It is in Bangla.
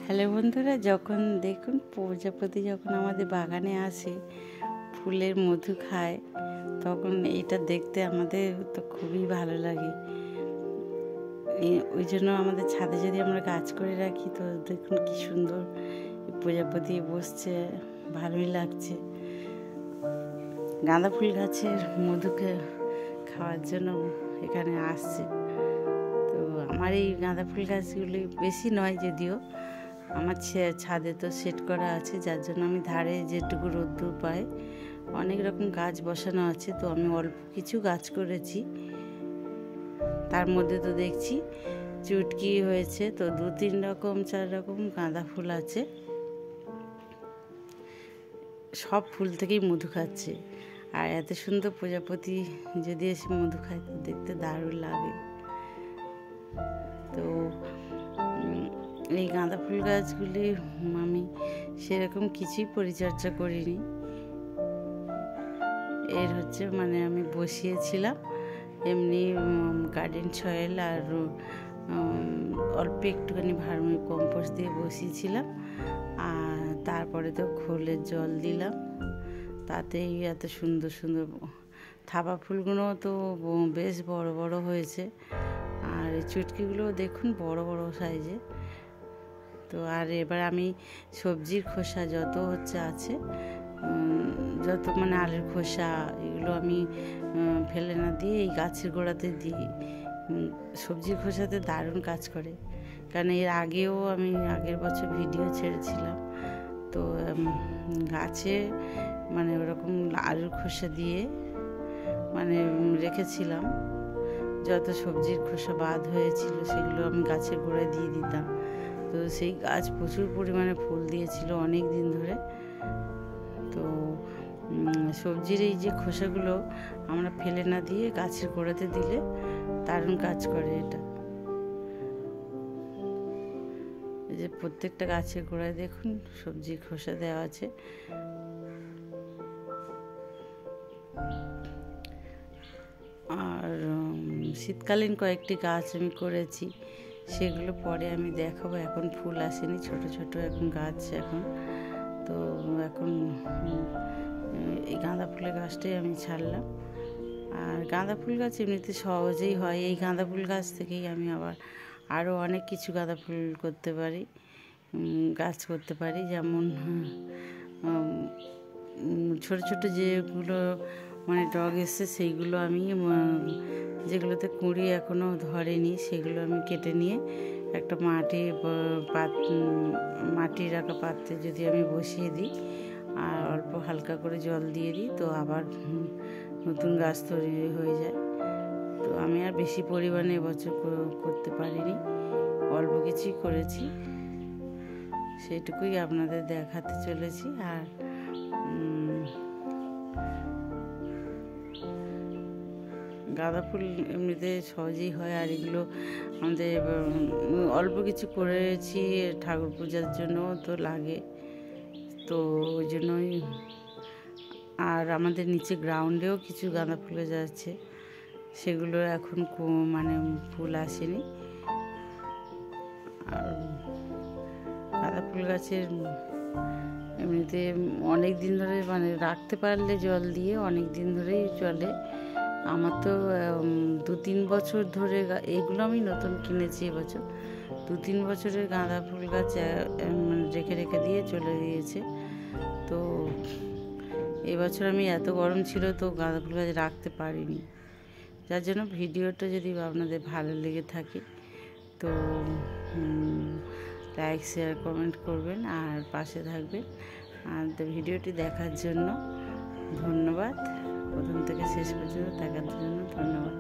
হ্যালো বন্ধুরা, যখন দেখুন প্রজাপতি যখন আমাদের বাগানে আসে ফুলের মধু খায়, তখন এটা দেখতে আমাদের তো খুবই ভালো লাগে। ওই জন্য আমাদের ছাদে যদি আমরা গাছ করে রাখি, তো দেখুন কি সুন্দর প্রজাপতি বসছে, ভালোই লাগছে। গাঁদা ফুল গাছের মধুকে খাওয়ার জন্য এখানে আসছে। তো আমার এই গাঁদা ফুল গাছগুলি বেশি নয়, যদিও আমার ছাদে তো সেট করা আছে, যার জন্য আমি ধারে যেটুকু রোদ্দুর পাই অনেক রকম গাছ বসানো আছে। তো আমি অল্প কিছু গাছ করেছি, তার মধ্যে তো দেখছি চুটকি হয়েছে, তো 2-3 রকম 4 রকম গাঁদা ফুল আছে। সব ফুল থেকেই মধু খাচ্ছে, আর এত সুন্দর প্রজাপতি যদি এসে মধু খায় তো দেখতে দারুণ লাগে। তো এই গাঁদা ফুল গাছগুলি আমি সেরকম কিছুই পরিচর্যা করিনি। আমি বসিয়েছিলাম এমনি গার্ডেন সয়েল আর অল্প একটুখানি ভার্মি কম্পোস্ট দিয়ে বসিয়েছিলাম, আর তারপরে তো খোলের জল দিলাম। তাতেই এত সুন্দর সুন্দর থাবা ফুলগুলো তো বেশ বড় বড় হয়েছে, আর এই চুটকিগুলো দেখুন বড় বড় সাইজে। তো আর এবার আমি সবজির খোসা যত আছে যত আলুর খোসা, এগুলো আমি ফেলে না দিয়ে এই গাছের গোড়াতে দিই। সবজির খোসাতে দারুণ কাজ করে, কারণ এর আগেও আমি আগের বছর ভিডিও ছেড়েছিলাম। তো গাছে ওরকম আলুর খোসা দিয়ে রেখেছিলাম, যত সবজির খোসা বাদ হয়েছিল সেগুলো আমি গাছের গোড়ায় দিয়ে দিতাম। তো সেই গাছ প্রচুর পরিমাণে ফুল দিয়েছিল অনেক দিন ধরে। তো সবজির এই যে খোসাগুলো আমরা ফেলে না দিয়ে গাছের গোড়াতে দিলে দারুণ কাজ করে এটা। এই যে প্রত্যেকটা গাছের গোড়ায় দেখুন সবজির খোসা দেওয়া আছে। আর শীতকালীন কয়েকটি গাছ আমি করেছি, সেগুলো পরে আমি দেখাবো। এখন ফুল আসেনি, ছোট ছোট এখন গাছ এখন। তো এখন এই গাঁদা ফুলের গাছটাই আমি ছাড়লাম। আর গাঁদা ফুল গাছ এমনিতে সহজেই হয়, এই গাঁদা ফুল গাছ থেকেই আমি আবার আরও অনেক কিছু গাঁদা ফুল করতে পারি, গাছ করতে পারি। যেমন ছোট ছোট যেগুলো ডগ এসছে, সেইগুলো আমি যেগুলোতে কুঁড়ি এখনও ধরেনি সেগুলো আমি কেটে নিয়ে একটা মাটি রাখা পাত্রে যদি আমি বসিয়ে দিই আর অল্প হালকা করে জল দিয়ে দিই, তো আবার নতুন গাছ তৈরি হয়ে যায়। তো আমি আর বেশি পরিমাণে এবছর করতে পারিনি, অল্প কিছুই করেছি, সেইটুকুই আপনাদের দেখাতে চলেছি। আর গাঁদা ফুল এমনিতে সহজেই হয়, আর এগুলো আমাদের অল্প কিছু করেছি ঠাকুর পূজার জন্য তো লাগে, তো ওই জন্যই। আর আমাদের নিচে গ্রাউন্ডেও কিছু গাঁদা ফুল গাছ আছে, সেগুলো এখন ফুল আসেনি। আর গাঁদা ফুল গাছের এমনিতে অনেক দিন ধরে রাখতে পারলে জল দিয়ে অনেক দিন ধরেই চলে। আমার তো 2-3 বছর ধরে, এগুলো আমি নতুন কিনেছি এবছর, 2-3 বছরের গাঁদা ফুল গাছ রেখে রেখে দিয়ে চলে গিয়েছে। তো এবছর আমি এত গরম ছিল তো গাঁদা ফুল গাছ রাখতে পারিনি, যার জন্য ভিডিওটা যদি আপনাদের ভালো লেগে থাকে তো লাইক শেয়ার কমেন্ট করবেন আর পাশে থাকবেন। আর ভিডিওটি দেখার জন্য ধন্যবাদ, প্রথম থেকে শেষ পর্যন্ত দেখার জন্য ধন্যবাদ।